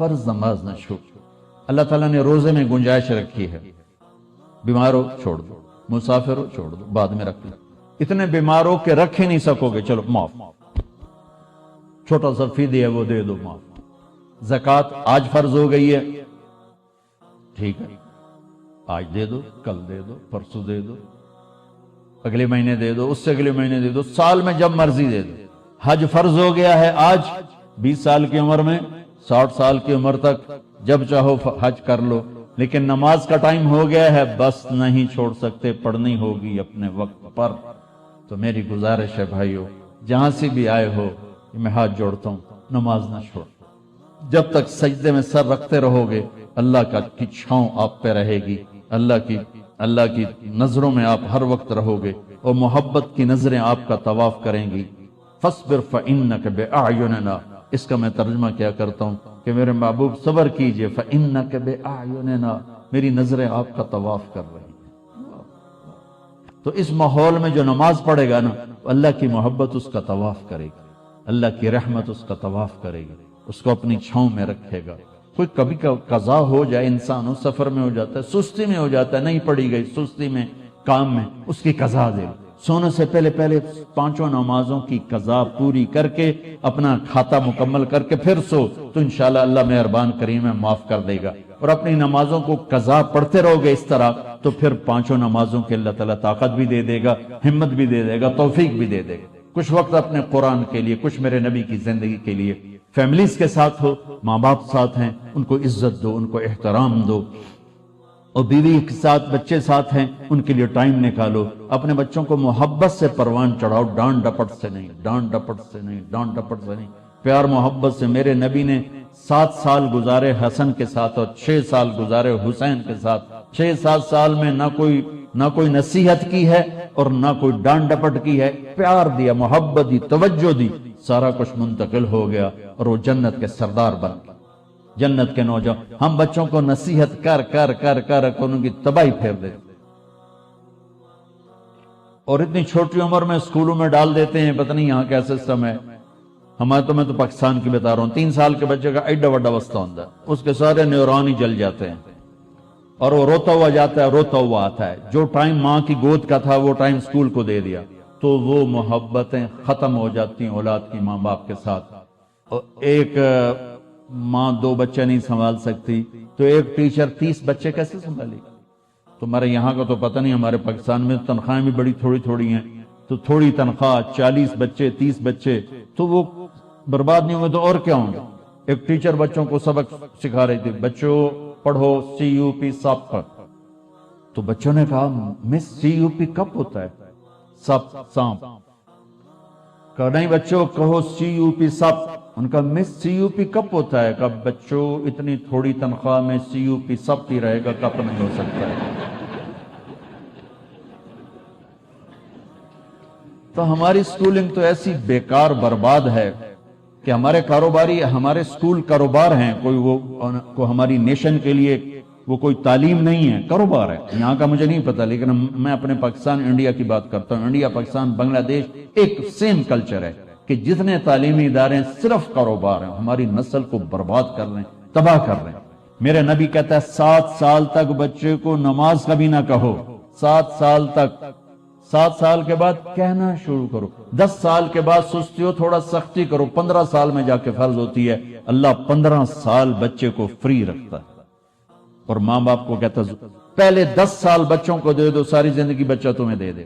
فرض نماز نہ چھوڑ. اللہ تعالیٰ نے روزے میں گنجائش رکھی ہے. بیمار ہو چھوڑ دو، مسافر ہو چھوڑ دو، بعد میں رکھ لو. اتنے بیمار ہو کہ رکھ ہی نہیں سکو گے، چلو معاف. چھوٹا سا فدیہ ہے وہ دے دو، معاف. زکوٰۃ آج فرض ہو گئی ہے، ٹھیک ہے، آج دے دو، کل دے دو، پرسوں دے دو، اگلے مہینے دے دو، اس سے اگلے مہینے دے دو، سال میں جب مرضی دے دو. حج فرض ہو گیا ہے آج، 20 سال کی عمر میں 60 سال کی عمر تک جب چاہو حج کر لو. لیکن نماز کا ٹائم ہو گیا ہے، بس نہیں چھوڑ سکتے، پڑھنی ہوگی اپنے وقت پر. تو میری گزارش ہے بھائیو، جہاں سے بھی آئے ہو، میں ہاتھ جوڑتا ہوں، نماز نہ چھوڑ. جب تک سجدے میں سر رکھتے رہو گے، اللہ کی چھاؤں آپ پہ رہے گی، اللہ کی نظروں میں آپ ہر وقت رہو گے، اور محبت کی نظریں آپ کا طواف کریں گی. فاصبر فإنک بأعیننا. اس کا میں ترجمہ کیا کرتا ہوں کہ میرے محبوب صبر کیجئے، فإنک بأعیننا، میری نظریں آپ کا طواف کر رہی ہیں. تو اس ماحول میں جو نماز پڑھے گا نا، اللہ کی محبت اس کا طواف کرے گی، اللہ کی رحمت اس کا طواف کرے گی، اس کو اپنی چھاؤں میں رکھے گا. کوئی کبھی قضا ہو جائے، انسان سفر میں ہو جاتا ہے، سستی میں ہو جاتا ہے، نہیں پڑھی گئی، سستی میں، کام میں، اس کی قضا دے. سونے سے پہلے 5 نمازوں کی قضا پوری کر کے اپنا کھاتا مکمل کر کے پھر سو، تو انشاءاللہ اللہ مہربان کریم ہے، معاف کر دے گا. اور اپنی نمازوں کو قضا پڑھتے رہو گے اس طرح، تو پھر 5 نمازوں کے اللہ تعالیٰ طاقت بھی دے دے گا، ہمت بھی دے دے گا، توفیق بھی دے دے گا. کچھ وقت اپنے قرآن کے لیے، کچھ میرے نبی کی زندگی کے لیے. فیملیز کے ساتھ ہو، ماں باپ ساتھ ہیں، ان کو عزت دو، ان کو احترام دو. اور بیوی کے ساتھ، بچے ساتھ ہیں، ان کے لیے ٹائم نکالو. اپنے بچوں کو محبت سے پروان چڑھاؤ، ڈانٹ ڈپٹ سے نہیں، ڈانٹ ڈپٹ سے نہیں، ڈانٹ ڈپٹ سے نہیں، پیار محبت سے. میرے نبی نے 7 سال گزارے حسن کے ساتھ اور 6 سال گزارے حسین کے ساتھ. 6-7 سال میں نہ کوئی نصیحت کی ہے اور نہ کوئی ڈانٹ ڈپٹ کی ہے، پیار دیا، محبت دی، توجہ دی، سارا کچھ منتقل ہو گیا اور وہ جنت کے سردار بن گئے، جنت کے نوجوان. ہم بچوں کو نصیحت کر کر کر کر ان کی تباہی پھیر دیتے، اور اتنی چھوٹی عمر میں اسکولوں میں ڈال دیتے ہیں. پتہ نہیں یہاں کیا سسٹم ہے. میں تو پاکستان کی بتا رہا ہوں. 3 سال کے بچے کا ایڈا وڈا وسطہ ہوتا ہے، اس کے سارے نیورون ہی جل جاتے ہیں، اور وہ روتا ہوا جاتا ہے، روتا ہوا آتا ہے. جو ٹائم ماں کی گود کا تھا وہ ٹائم اسکول کو دے دیا، تو وہ محبتیں ختم ہو جاتی ہیں اولاد کی ماں باپ کے ساتھ. اور ایک ماں 2 بچے نہیں سنبھال سکتی، تو ایک ٹیچر 30 بچے کیسے سنبھالے گی؟ تمہارے یہاں کا تو پتہ نہیں، ہمارے پاکستان میں تنخواہیں بھی بڑی تھوڑی تھوڑی ہیں. تو تھوڑی تنخواہ، 40 بچے، 30 بچے، تو وہ برباد نہیں ہوئے تو اور کیا ہوں گے؟ ایک ٹیچر بچوں کو سبق سکھا رہی تھی، بچوں پڑھو CUP سپ. تو بچوں نے کہا مس CUP کب ہوتا ہے؟ سپ، سانپ. کہا نہیں بچوں کہو CUP سپ. ان کا مس CUP کب ہوتا ہے؟ کہا بچوں اتنی تھوڑی تنخواہ میں CUP سپ ہی رہے گا، کب نہیں ہو سکتا ہے. تو ہماری سکولنگ تو ایسی بیکار برباد ہے کہ ہمارے کاروباری، ہمارے سکول کاروبار ہیں. کوئی ہماری نیشن کے لیے وہ کوئی تعلیم نہیں ہے، کاروبار ہے. یہاں کا مجھے نہیں پتا، لیکن میں اپنے پاکستان انڈیا کی بات کرتا ہوں. انڈیا، پاکستان، بنگلہ دیش ایک سیم کلچر ہے کہ جتنے تعلیمی ادارے ہیں صرف کاروبار ہیں، ہماری نسل کو برباد کر رہے ہیں، تباہ کر رہے ہیں. میرے نبی کہتا ہے 7 سال تک بچے کو نماز کبھی نہ کہو، 7 سال تک. 7 سال کے بعد کہنا شروع کرو. 10 سال کے بعد سستی ہو، تھوڑا سختی کرو. 15 سال میں جا کے فرض ہوتی ہے. اللہ 15 سال بچے کو فری رکھتا ہے، اور ماں باپ کو کہتا ہے پہلے 10 سال بچوں کو دے دو، ساری زندگی بچہ تمہیں دے دے.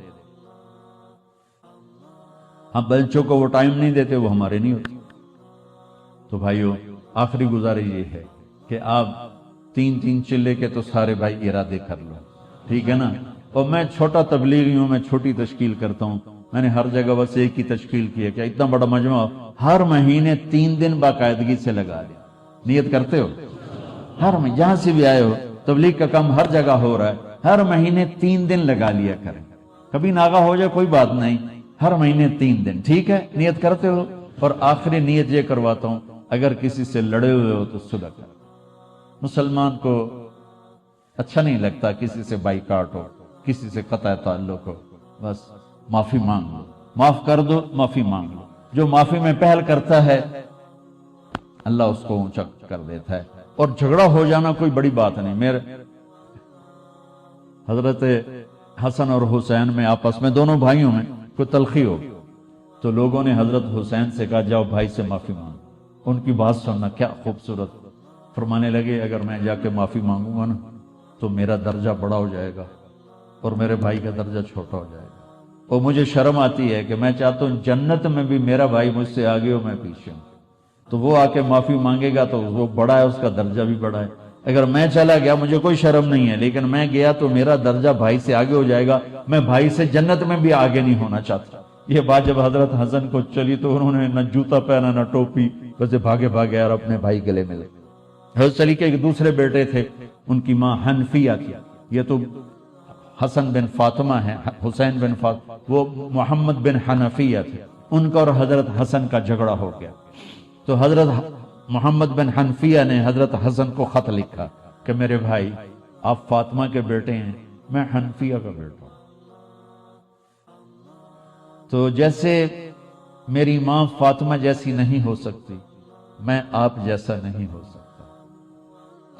ہم بچوں کو وہ ٹائم نہیں دیتے، وہ ہمارے نہیں ہوتے. تو بھائیو، آخری گزارش یہ ہے کہ آپ 3 چلے کے تو سارے بھائی ارادے کر لو، ٹھیک ہے نا. اور میں چھوٹا تبلیغی ہوں، میں چھوٹی تشکیل کرتا ہوں. میں نے ہر جگہ بس ایک ہی تشکیل کی ہے کہ اتنا بڑا مجمع ہر مہینے 3 دن باقاعدگی سے لگا دیں. نیت کرتے ہو؟ ہر مہینے جہاں سے بھی آئے ہو، تبلیغ کا کام ہر جگہ ہو رہا ہے، ہر مہینے 3 دن لگا لیا کریں. کبھی ناغہ ہو جائے کوئی بات نہیں، ہر مہینے 3 دن، ٹھیک ہے؟ نیت کرتے ہو؟ اور آخری نیت یہ کرواتا ہوں، اگر کسی سے لڑے ہوئے ہو تو صلح کرو. مسلمان کو اچھا نہیں لگتا کسی سے بائیکاٹ ہو، کسی سے قطع تعلق ہو. بس معافی مانگ لو، معاف کر دو، معافی مانگ لو. جو معافی میں پہل کرتا ہے اللہ اس کو اونچا کر دیتا ہے. اور جھگڑا ہو جانا کوئی بڑی بات نہیں. میرے حضرت حسن اور حسین میں آپس میں دونوں بھائیوں میں کوئی تلخی ہو تو لوگوں نے حضرت حسین سے کہا جاؤ بھائی سے معافی مانگو. ان کی بات سننا کیا خوبصورت. فرمانے لگے اگر میں جا کے معافی مانگوں گا نا تو میرا درجہ بڑا ہو جائے گا اور میرے بھائی کا درجہ چھوٹا ہو جائے گا. اور مجھے شرم آتی ہے کہ میں چاہتا ہوں جنت میں بھی میرا بھائی مجھ سے آگے ہو میں پیچھے ہوں. تو وہ آ کے معافی مانگے گا تو وہ بڑا ہے, اس کا درجہ بھی بڑا ہے. اگر میں چلا گیا مجھے کوئی شرم نہیں ہے, لیکن میں گیا تو میرا درجہ بھائی سے آگے ہو جائے گا. میں بھائی سے جنت میں بھی آگے نہیں ہونا چاہتا. یہ بات جب حضرت حسن کو چلی تو انہوں نے نہ جوتا پہنا نہ ٹوپی, ویسے بھاگے بھاگے اور اپنے بھائی گلے ملے. حضرت علی کے ایک دوسرے بیٹے تھے, ان کی ماں حنفیہ تھی. یہ تو حسن بن فاطمہ ہے, حسین بن فاطمہ, وہ محمد بن حنفیہ تھے. ان کا اور حضرت حسن کا جھگڑا ہو گیا. تو حضرت محمد بن حنفیہ نے حضرت حسن کو خط لکھا کہ میرے بھائی آپ فاطمہ کے بیٹے ہیں, میں حنفیہ کا بیٹا ہوں. تو جیسے میری ماں فاطمہ جیسی نہیں ہو سکتی, میں آپ جیسا نہیں ہو سکتا.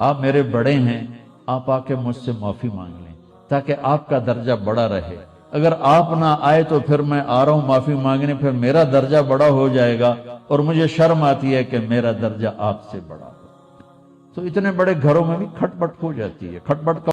آپ میرے بڑے ہیں, آپ آ کے مجھ سے معافی مانگ لیں تاکہ آپ کا درجہ بڑا رہے. اگر آپ نہ آئے تو پھر میں آ رہا ہوں معافی مانگنے, پھر میرا درجہ بڑا ہو جائے گا اور مجھے شرم آتی ہے کہ میرا درجہ آپ سے بڑا ہو. تو اتنے بڑے گھروں میں بھی کھٹ پٹ ہو جاتی ہے. کھٹ پٹ